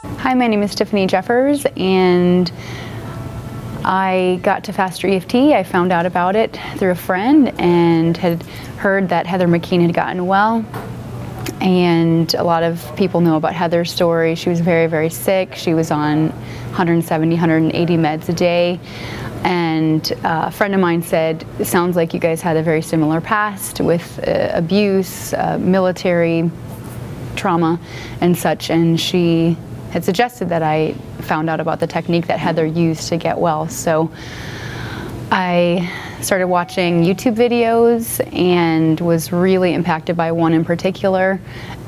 Hi, my name is Tiffany Jeffers, and I got to FasterEFT. I found out about it through a friend and had heard that Heather McKean had gotten well. And a lot of people know about Heather's story. She was very, very sick. She was on 170, 180 meds a day. And a friend of mine said, it sounds like you guys had a very similar past with abuse, military trauma and such. And she had suggested that I found out about the technique that Heather used to get well. So I started watching YouTube videos and was really impacted by one in particular,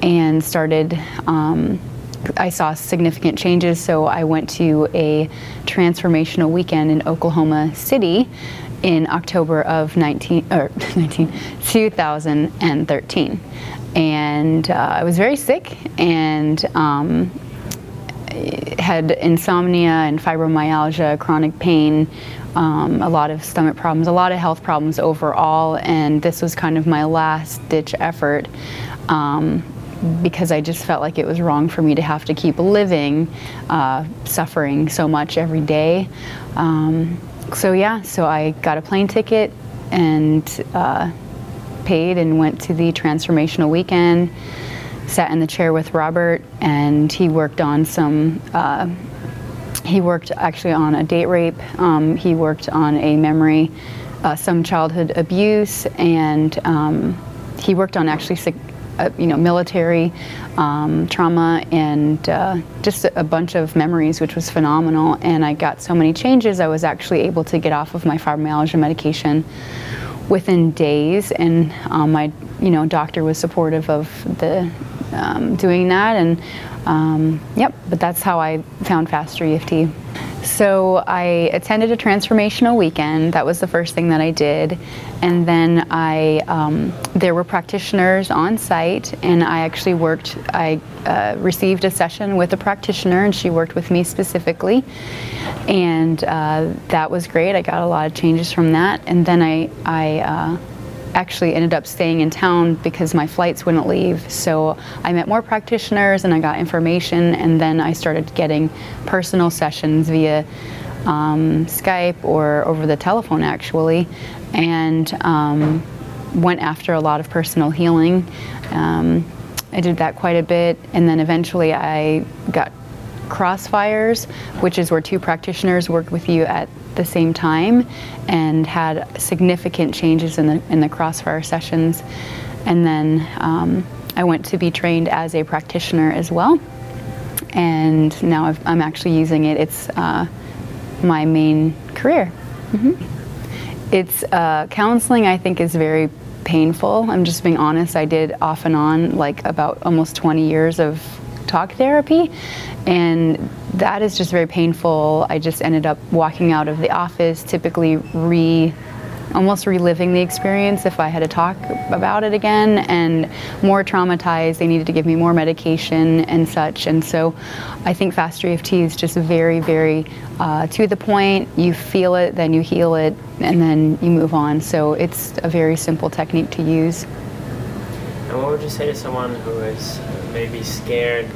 and started, I saw significant changes, so I went to a transformational weekend in Oklahoma City in October of 2013. And I was very sick and had insomnia and fibromyalgia, chronic pain, a lot of stomach problems, a lot of health problems overall, and this was kind of my last ditch effort because I just felt like it was wrong for me to have to keep living, suffering so much every day. So I got a plane ticket and paid and went to the transformational weekend, sat in the chair with Robert, and he worked on some he worked actually on a date rape, he worked on a memory, some childhood abuse, and he worked on actually military trauma and just a bunch of memories, which was phenomenal. And I got so many changes. I was actually able to get off of my fibromyalgia medication within days, and my doctor was supportive of the doing that, and but that's how I found FasterEFT. So I attended a transformational weekend. That was the first thing that I did, and then there were practitioners on site, and I actually worked. I received a session with a practitioner, and she worked with me specifically, and that was great. I got a lot of changes from that, and then I actually ended up staying in town because my flights wouldn't leave. So I met more practitioners and I got information, and then I started getting personal sessions via Skype or over the telephone actually, and went after a lot of personal healing. I did that quite a bit, and then eventually I got crossfires, which is where two practitioners work with you at the same time, and had significant changes in the crossfire sessions. And then I went to be trained as a practitioner as well, and now I'm actually using it. It's my main career. It's counseling, I think, is very painful. I'm just being honest. I did off and on like about almost 20 years of talk therapy, and that is just very painful. I just ended up walking out of the office, typically almost reliving the experience if I had to talk about it again, and more traumatized. They needed to give me more medication and such, and so I think FasterEFT is just very, very to the point. You feel it, then you heal it, and then you move on. So it's a very simple technique to use. And what would you say to someone who is maybe scared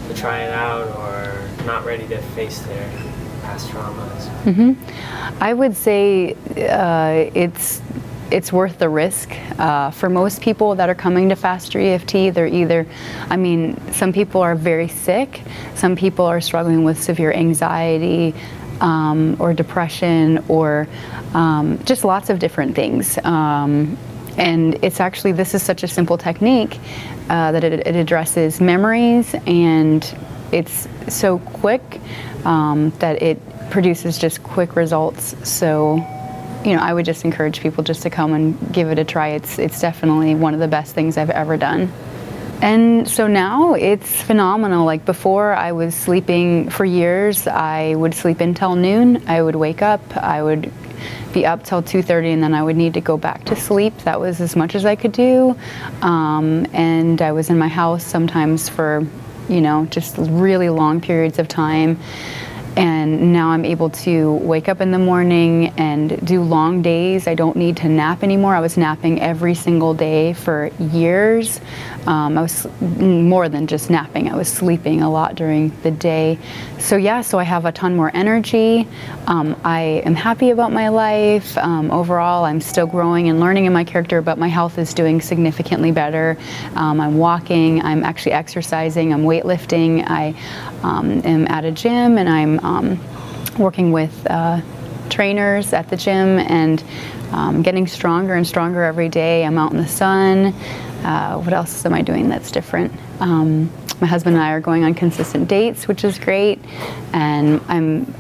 to try it out, or not ready to face their past traumas? I would say it's worth the risk. For most people that are coming to FasterEFT, they're either, some people are very sick, some people are struggling with severe anxiety or depression, or just lots of different things. And it's actually, this is such a simple technique that it addresses memories, and it's so quick that it produces just quick results. So, I would just encourage people just to come and give it a try. It's definitely one of the best things I've ever done. And so now it's phenomenal. Like before, I was sleeping for years. I would sleep until noon. I would wake up. I would be up till 2:30, and then I would need to go back to sleep. That was as much as I could do. And I was in my house sometimes for, just really long periods of time. And now I'm able to wake up in the morning and do long days. I don't need to nap anymore. I was napping every single day for years. I was more than just napping. I was sleeping a lot during the day. So yeah, so I have a ton more energy. I am happy about my life. Overall, I'm still growing and learning in my character, but my health is doing significantly better. I'm walking, I'm actually exercising, I'm weightlifting. I am at a gym, and I'm working with trainers at the gym, and getting stronger and stronger every day. I'm out in the sun. What else am I doing that's different? My husband and I are going on consistent dates, which is great, and I'm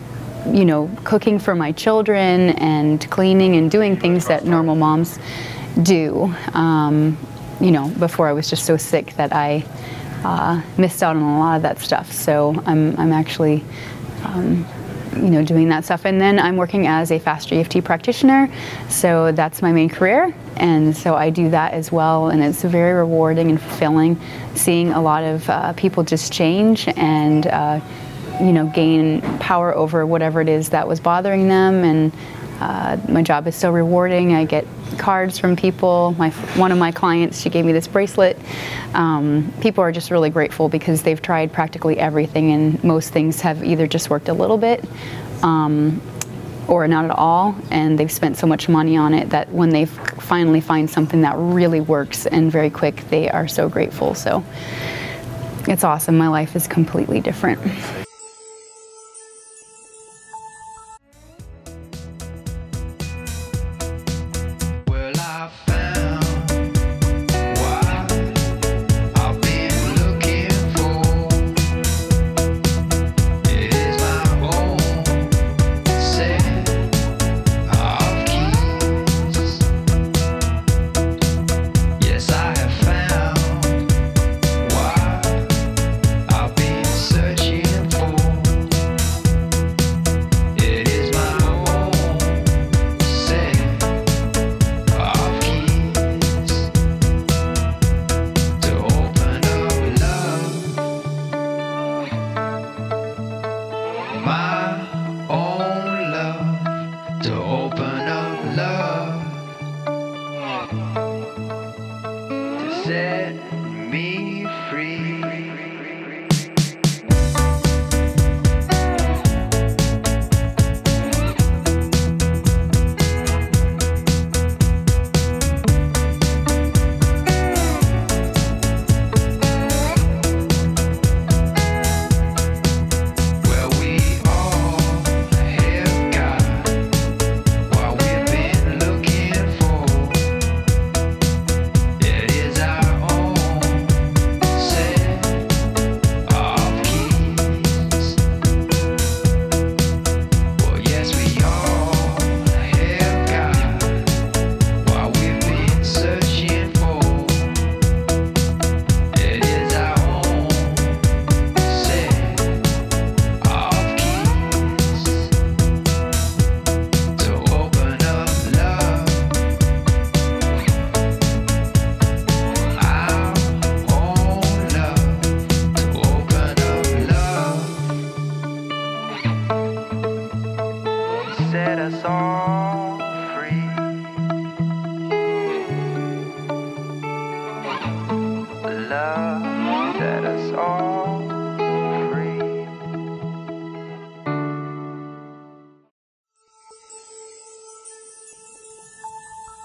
cooking for my children and cleaning and doing things that normal moms do. Before I was just so sick that I missed out on a lot of that stuff. So I'm actually doing that stuff. And then I'm working as a FasterEFT practitioner, so that's my main career, and so I do that as well, and it's very rewarding and fulfilling, seeing a lot of people just change and gain power over whatever it is that was bothering them. And my job is so rewarding. I get cards from people. One of my clients, she gave me this bracelet. People are just really grateful because they've tried practically everything, and most things have either just worked a little bit or not at all, and they've spent so much money on it that when they finally find something that really works and very quick, they are so grateful. So it's awesome. My life is completely different.